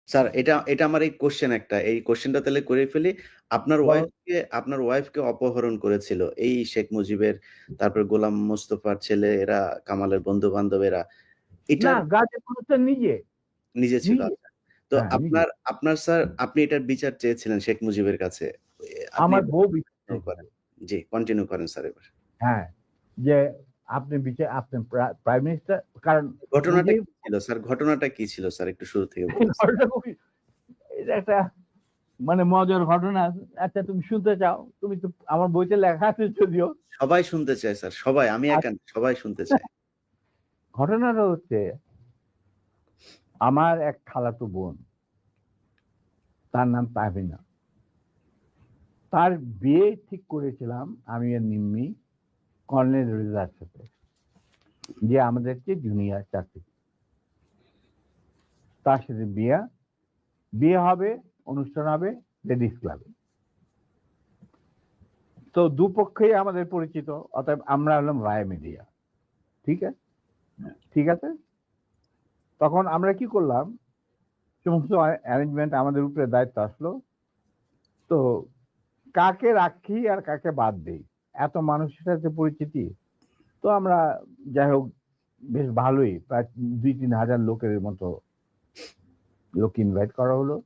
Sir এটা এটা আমার এই কোশ্চেন একটা। এই কোশ্চেনটা তাহলে করে ফেলি। বলো। আপনার ওয়াইফকে অপহরণ করেছিল এই শেখ মুজিবের, তারপর গোলাম মোস্তফার ছেলে এরা, কামালের বন্ধু-বান্ধব এরা। না, এটার গাজী হোসেন নিজে নিজে ছিল। নিজে আচ্ছা। তো হ্যাঁ, নিজে। আপনার স্যার আপনি এটার বিচার চেয়েছিলেন শেখ মুজিবের কাছে। আপনি আমার বউ বিচার কন্টিনিউ চেয়েছিল। করেন। জি, কন্টিনিউ করেন স্যার এবার। হ্যাঁ, যে আপনি প্রাইম মিনিস্টার, কারণ ঘটনাটা মুজিব কি ছিল স্যার? ঘটনাটা কি ছিল স্যার? একটু শুরু থেকে বলুন। ঘটনা খুবই, এটা একটা মানে মজার ঘটনা। আচ্ছা, তুমি শুনতে চাও? তুমি তো আমার বইতে লেখা আছে যদিও। সবাই শুনতে চায় স্যার। সবাই, আমি একা না, সবাই শুনতে চায়। ঘটনাটা হচ্ছে, আমার এক খালাতো বোন, তার নাম তাহমিনা। তার বিয়ে ঠিক করেছিলাম আমি আর নিম্মি কর্নেল রেজার সাথে, যে আমাদের চেয়ে জুনিয়র চাকরি। তার সাথে বিয়ে হবে, অনুষ্ঠান হবে লেডিস ক্লাবে। তো দুপক্ষেই আমাদের পরিচিত, অতএব আমরা হলাম রায় মিডিয়া। ঠিক আছে, ঠিক আছে। তখন আমরা কি করলাম, সমস্ত অ্যারেঞ্জমেন্ট আমাদের উপরে দায়িত্ব আসলো। তো কাকে রাখি আর কাকে বাদ দেই, এত মানুষের সাথে পরিচিতি। তো আমরা যাই হোক বেশ ভালোই, প্রায় 2-3 হাজার লোকের মতো লোক ইনভাইট করা হলো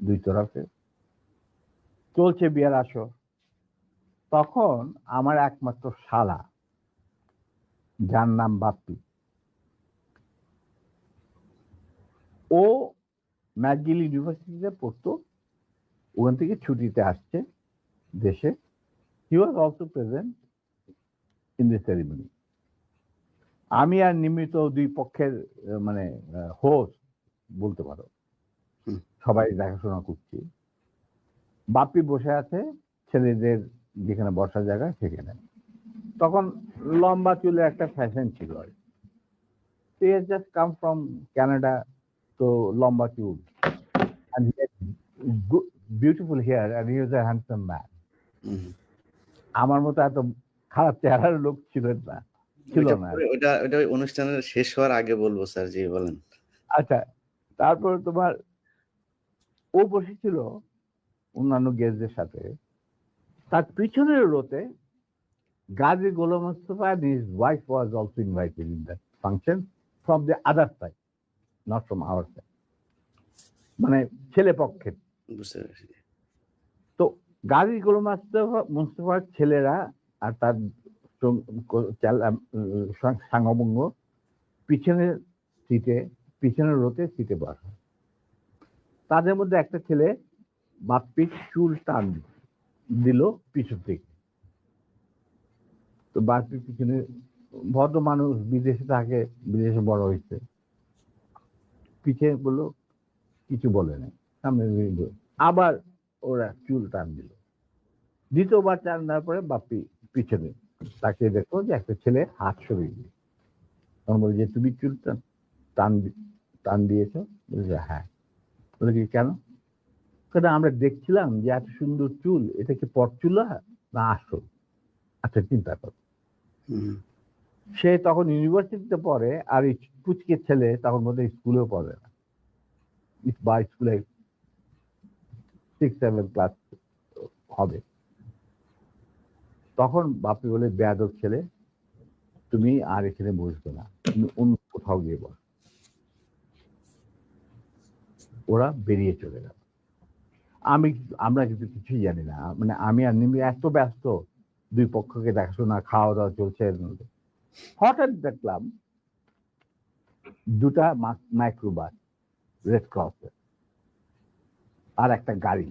দুই তরফে। চলছে বিয়ার আসর। তখন আমার একমাত্র শালা, যার নাম বাপ্পি, ও ম্যাকগিল ইউনিভার্সিটিতে পড়তো, ওখান থেকে ছুটিতে আসছে দেশে। He was also present in the ceremony. আমি আর নিমিত দুই পক্ষের মানে হোস্ট বলতে পারো, হুম। সবাই দেখাশোনা করছি। বাপ্পি বসে আছে ছেলেদের যেখানে বসার জায়গা সেখানে। তখন লম্বা চুলের একটা ফ্যাশন ছিল আর কি। He has just come from Canada, তো লম্বা চুল, and he had good, beautiful hair, and he was a handsome man. হুম। আমার মতো এত খারাপ চেহারার লোক ছিল না, ছিল ওইটা না। পরে ওইটা ওই অনুষ্ঠানের শেষ হওয়ার আগে বলবো স্যার। জি বলেন। আচ্ছা, তারপর তোমার ও বসেছিল অন্যান্য গেস্টদের সাথে। তার পিছনের রোতে গাজী গোলাম Mustafa and his wife was also invited in that function from the other side, not from our side, মানে ছেলে পক্ষের। বুঝতে পেরেছি। তো গাজী গোলাম মুস্তফার ছেলেরা আর তার সাঙ্গবঙ্গ পিছনের সিটে, পিছনের রোতে সিটে বসা। তাদের মধ্যে একটা ছেলে বাপ্পির চুল টান দিল পিছন থেকে। তো বাপ্পির পিছনে, ভদ্র মানুষ, বিদেশে থাকে, বিদেশে বড় হয়েছে, পিছে বললো, কিছু বলে নাই, সামনে আবার ওরা চুল টান দিল। দ্বিতীয়বার টান দেওয়ার পরে বাপ্পি পিছনে তাকে দেখো যে একটা ছেলে হাত সরিয়ে দিয়ে, তখন বলে যে তুমি চুল টান টান দিয়েছো? বলছে হ্যাঁ। বলে কি কেন? কারণ আমরা দেখছিলাম যে এত সুন্দর চুল, এটা কি পরচুলা না আসল? আচ্ছা, চিন্তা করো। সে তখন ইউনিভার্সিটিতে পড়ে, আর এই পুচকে ছেলে তখন বোধহয় স্কুলেও পড়ে না, বা স্কুলে 6-7 ক্লাস হবে। তখন বাপি বলে, বেয়াদব ছেলে, তুমি আর এখানে বসবে না, তুমি অন্য কোথাও গিয়ে বস। ওরা বেরিয়ে চলে গেল। আমরা কিন্তু কিছুই জানি না, মানে আমি আর নিমি এত ব্যস্ত, দুই পক্ষকে দেখাশোনা, খাওয়া দাওয়া চলছে। হঠাৎ দেখলাম দুটা মাইক্রোবাস, রেড ক্রসের, আর একটা গাড়ি,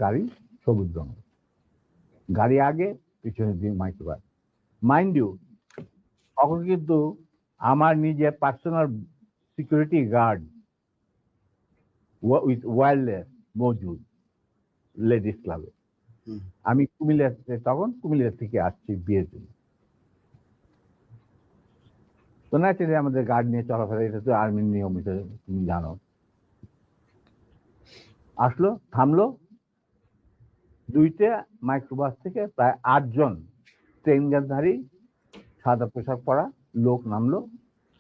গাড়ি, সবুজ রঙ গাড়ি আগে, পিছনে দিয়ে মাইক্রোবাস। মাইন্ড ইউ, তখন কিন্তু আমার নিজের personal security guard with wireless মজুদ লেডিস ক্লাবে। আমি কুমিল্লা থেকে আসছি বিয়ের জন্য। তো ন্যাচারালি আমাদের গার্ড নিয়ে চলাফেরা, এটা তো আর্মির নিয়ম, এটা তুমি জানো। আসলো, থামলো, দুইটা মাইক্রোবাস থেকে প্রায় 8 জন ট্রেনগারধারী সাদা পোশাক পরা লোক নামলো,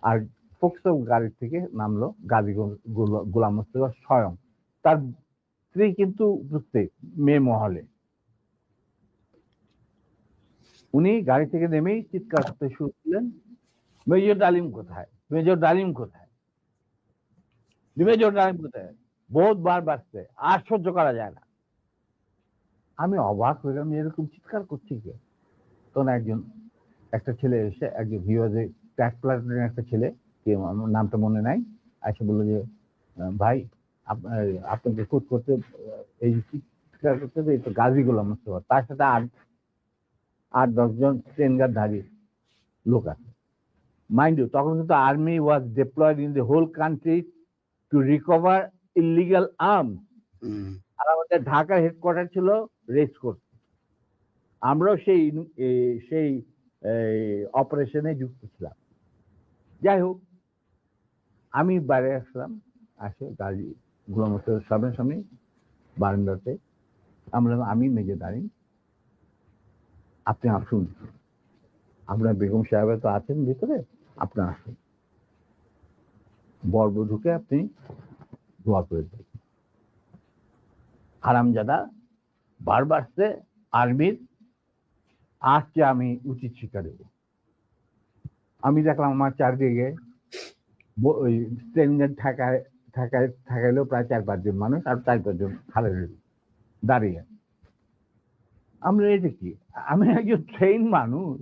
আর ফোকসো গাড়ি থেকে নামলো গাজী গোলাম মোস্তফা স্বয়ং, তার স্ত্রী কিন্তু উপস্থিত মেয়ে মহলে। উনি গাড়ি থেকে নেমেই চিৎকার করতে শুরু করলেন, মেজর ডালিম কোথায়, মেজর ডালিম কোথায়, মেজর ডালিম কোথায়, বহুতবার বাড়ছে, আর সহ্য করা যায় না। আমি অবাক হইলাম, এরকম চিৎকার করছি কে? তখন একটা ছেলে এসে, একজন হিওয়াজে ট্যাক প্লাটুনের একটা ছেলে, কে আমার নামটা মনে নাই, এসে বললো যে ভাই আপনাকে খুঁজ করতে এই চিৎকার করতে এই তো গাজী গোলাম মোস্তফা, তার সাথে 8-10 জন ট্রেনগারধারী লোক আছে। মাইন্ড ইউ, তখন কিন্তু army was deployed in the whole country to recover illegal arms. আর আমাদের ঢাকার হেডকোয়ার্টার ছিল রেস কোর্ট, আমরাও সেই অপারেশনে যুক্ত ছিলাম। যাই হোক, আমি বাইরে আসলাম, আসে গাড়ি গোলাম মোস্তফার সামনে বারান্দাতে। আমি মেজর ডালিম, আপনি আসুন, আপনার বেগম সাহেব তো আছেন ভিতরে, আপনি আসুন, বরবধূকে আপনি দোয়া করে দেন। হারামজাদা বারবার সে আর্মির আসছে, আমি উচিত শিক্ষা দেব। আমি দেখলাম আমার চারদিকে ওই ট্রেন ঠেকাইলো প্রায় 4-5 জন মানুষ, আর 4-5 জন খালে দাঁড়িয়ে। আমরা এই দেখি, আমি একজন ট্রেন মানুষ,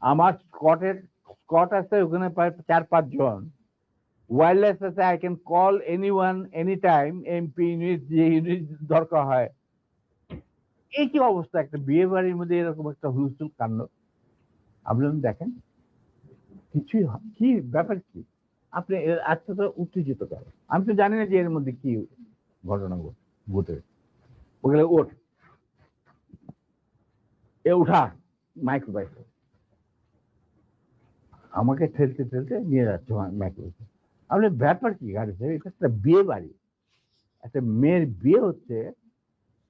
আমার স্কট আছে ওখানে প্রায় 4-5 জন, ওয়্যারলেস আছে, I can call anyone any time, MP unit, যে ইউনিট দরকার হয়। এই কি অবস্থা, একটা বিয়ে বাড়ির মধ্যে এরকম একটা হুলস্থুল কাণ্ড। আপনি দেখেন কিছুই কি ব্যাপার, কি আপনি আজকে তো উত্তেজিত করেন, আমি তো জানি না যে এর মধ্যে কি ঘটনা ঘটে। ওগুলো ওঠ, এ উঠা, মাইক্রোবাইক আমাকে ঠেলতে ঠেলতে নিয়ে যাচ্ছে মাইক্রোবাইক। আপনি ব্যাপার কি গাড়িতে, এটা একটা বিয়ে বাড়ি, একটা মেয়ের বিয়ে হচ্ছে,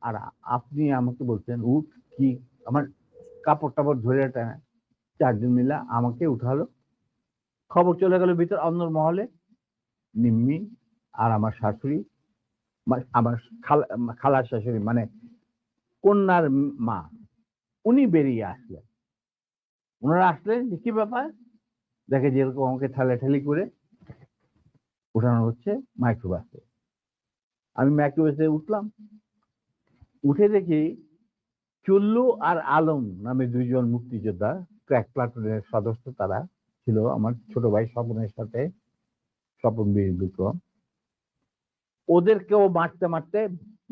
আর আপনি আমাকে বলছেন উঠ, কি আমার কাপড় টাপড় ধরে টানা 4 জন মিলা আমাকে উঠালো। খবর চলে গেল ভিতর অন্য মহলে, নিম্মি আর আমার শাশুড়ি, আমার খালার শাশুড়ি মানে কন্যার মা, উনি বেরিয়ে আসলেন। ওনারা আসলেন যে কি ব্যাপার, দেখে যেরকম আমাকে ঠেলাঠেলি করে উঠানো হচ্ছে মাইক্রোবাসে। আমি মাইক্রোবাসে উঠলাম, উঠে দেখি চুল্লু আর আলম নামে 2 জন মুক্তিযোদ্ধা, ক্র্যাক প্লাটুনের সদস্য, তারা ছিল আমার ছোট ভাই স্বপনের সাথে, স্বপন বীর বিক্রম। ওদেরকেও মারতে মারতে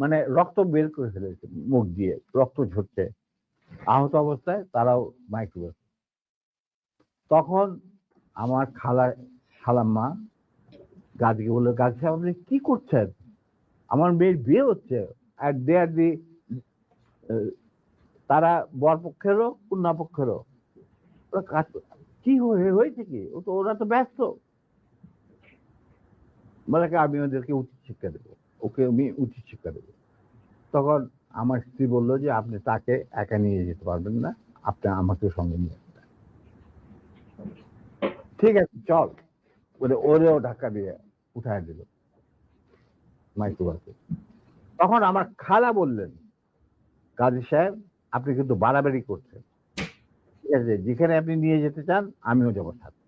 মানে রক্ত বের করে ফেলেছে, মুখ দিয়ে রক্ত ঝরছে, আহত অবস্থায় তারাও মাইক্রোবাস। তখন আমার খালাম্মা গাজীকে বললো, গাজী সাহেব আপনি কি করছেন, আমার মেয়ের বিয়ে হচ্ছে, আর দে আর দি, তারা বর পক্ষেরও কন্যা পক্ষেরও, ওরা কাজ কি হয়েছে কি, ওরা তো ব্যস্ত। বলে আমি ওদেরকে উচিত শিক্ষা দেবো, ওকে আমি উচিত শিক্ষা দেবো। তখন আমার স্ত্রী বললো যে আপনি তাকে একা নিয়ে যেতে পারবেন না, আপনি আমাকে সঙ্গে নিয়ে আসবেন। ঠিক আছে চল বলে ওরেও ধাক্কা দিয়ে উঠায় দিল মাইক্রোবাসে। তখন আমার খালা বললেন, গাজী সাহেব আপনি কিন্তু বাড়াবাড়ি করছেন, ঠিক আছে, যেখানে আপনি নিয়ে যেতে চান আমিও যাবো সাথে।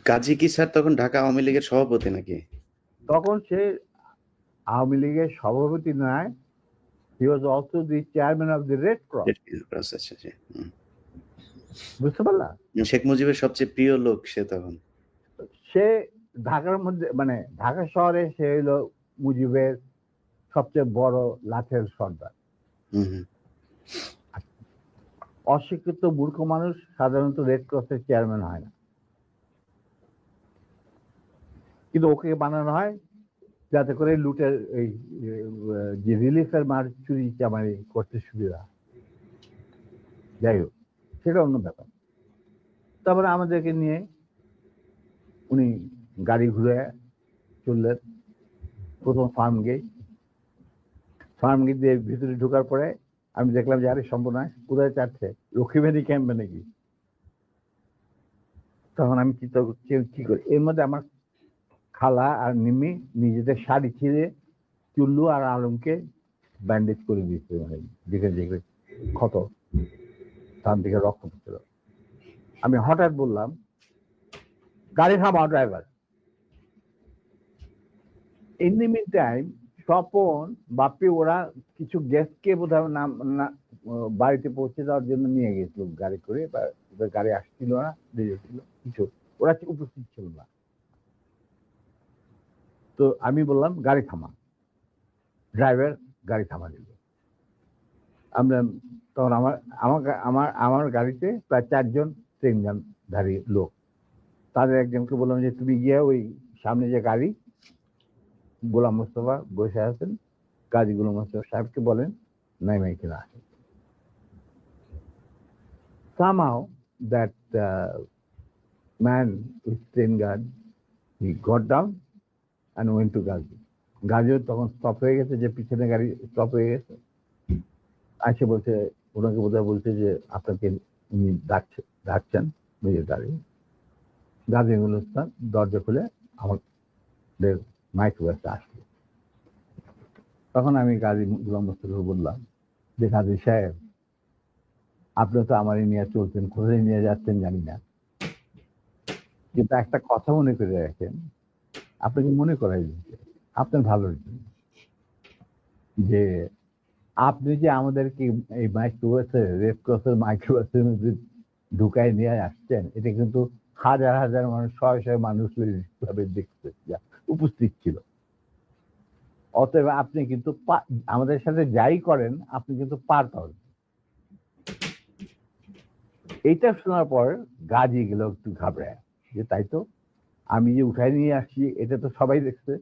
গাজী কি স্যার তখন ঢাকা আওয়ামী লীগের সভাপতি নাকি? তখন সে আওয়ামী লীগের সভাপতি নয়, he was also the chairman of the Red Cross. আচ্ছা, বুঝতে পারলা? শেখ মুজিবের সবচেয়ে প্রিয় লোক সে তখন। সে ঢাকার মধ্যে মানে ঢাকা শহরে সে হলো মুজিবের সবচেয়ে বড় লাঠের সর্দার। অশিক্ষিত মূর্খ মানুষ সাধারণত রেড ক্রসের চেয়ারম্যান হয় না, কিন্তু ওকে বানানো হয় যাতে করে লুটের এই যে রিলিফের মার চুরি চামারি করতে সুবিধা। যাই হোক, সেটা অন্য ব্যাপার। তারপরে আমাদেরকে নিয়ে উনি গাড়ি ঘুরে চললেন প্রথম ফার্ম গেট দিয়ে ভিতরে ঢোকার পরে আমি দেখলাম যে আরে সম্ভব নয়, কোথায় চাচ্ছে, লক্ষ্মীবাড়ি ক্যাম্পে নাকি। তখন আমি চিন্তা করছি কি করি। এর মধ্যে আমার খালা আর নিমি নিজেদের শাড়ি ছিঁড়ে চুল্লু আর আলমকে ব্যান্ডেজ করে দিয়েছে, মানে যেখানে যেখানে ক্ষত, তার দিকে রক্ত পড়ছিল। আমি হঠাৎ বললাম, গাড়ি থামাও driver. In the mean time Swapan Bapi ওরা কিছু গেস্টকে বোধহয় নাম বাড়িতে পৌঁছে দেওয়ার জন্য নিয়ে গেছিল গাড়ি করে, বা ওদের গাড়ি আসছিল না, দেরি ছিল কিছু, ওরা উপস্থিত ছিল না। তো আমি বললাম গাড়ি থামা, ড্রাইভার গাড়ি থামা দিল। আমরা তখন আমার আমার আমার আমার গাড়িতে প্রায় 4 জন ট্রেনধারী লোক, তাদের একজনকে বললাম যে তুমি গিয়ে ওই সামনে যে গাড়ি গোলাম মোস্তফা বসে আছেন, কাজী গোলাম মোস্তফা সাহেবকে বলেন নাই কিনা আসেন। Somehow that man with train guard, he got down and went to Gazi. গাজীও তখন স্টপ হয়ে গেছে, যে পিছনে গাড়ি স্টপ হয়ে গেছে। আসে বলছে, ওনাকে বোধহয় বলছে যে আপনাকে উনি ডাকছেন নিজের গাড়ি। গাজী গুলস্তান দরজা খুলে আমাদের মাইক্রোবাসে আসলো। তখন আমি গাজী গোলাম মোস্তফাকে বললাম যে গাজী সাহেব, আপনি তো আমারই নিয়ে চলছেন, কোথায় নিয়ে যাচ্ছেন জানি না, কিন্তু একটা কথা মনে করে রাখেন, আপনাকে মনে করাই দিচ্ছে আপনার ভালোর জন্য, যে আপনি যে আমাদেরকে এই মাইক্রোবাসে, রেড ক্রসের মাইক্রোবাসের মধ্যে ঢুকায় নিয়ে আসছেন, এটা কিন্তু হাজার হাজার মানুষ, শয়ে শয়ে মানুষ দেখতে উপস্থিত ছিল। অতএব আপনি কিন্তু আমাদের সাথে যাই করেন আপনি কিন্তু পার পাবেন। এইটা শোনার পর গাজী গেল একটু ঘাবড়ায়, যে তাই তো, আমি যে উঠাই নিয়ে আসছি এটা তো সবাই দেখছে।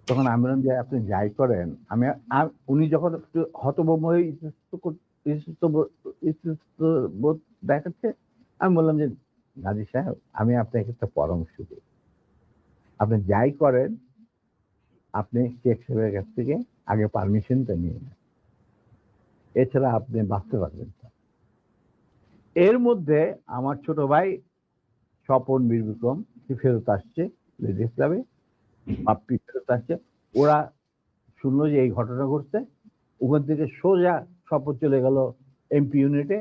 তখন আমি বললাম যে আপনি যাই করেন, উনি যখন একটু হতভম্ব হয়ে বোধ দেখাচ্ছে, আমি বললাম যে গাজী সাহেব, আমি আপনাকে একটা পরামর্শ দিই, আপনি যাই করেন আপনি শেখ সাহেবের কাছ থেকে আগে পারমিশনটা নিয়ে নেন, এছাড়া আপনি বাঁচতে পারবেন না। এর মধ্যে আমার ছোট ভাই স্বপন বীর বিক্রম ফেরত আসছে লেডিস ক্লাবে, বাপ্পি ফেরত আসছে। ওরা শুনলো যে এই ঘটনা ঘটছে, ওখান থেকে সোজা স্বপন চলে গেল এমপি ইউনিটে,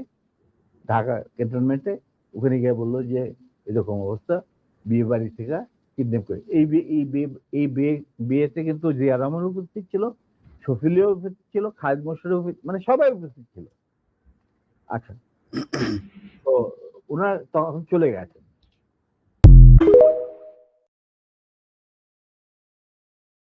ঢাকা ক্যান্টনমেন্টে। ওখানে গিয়ে বললো যে এরকম অবস্থা, বিয়ে বাড়ি থেকে কিডন্যাপ করে। এই বিয়েতে কিন্তু জিয়া রহমান উপস্থিত ছিল, শফিলিও উপস্থিত ছিল, খালেদ মোশাররফ, মানে সবাই উপস্থিত ছিল। আচ্ছা, তো ওনারা তখন চলে গেছেন।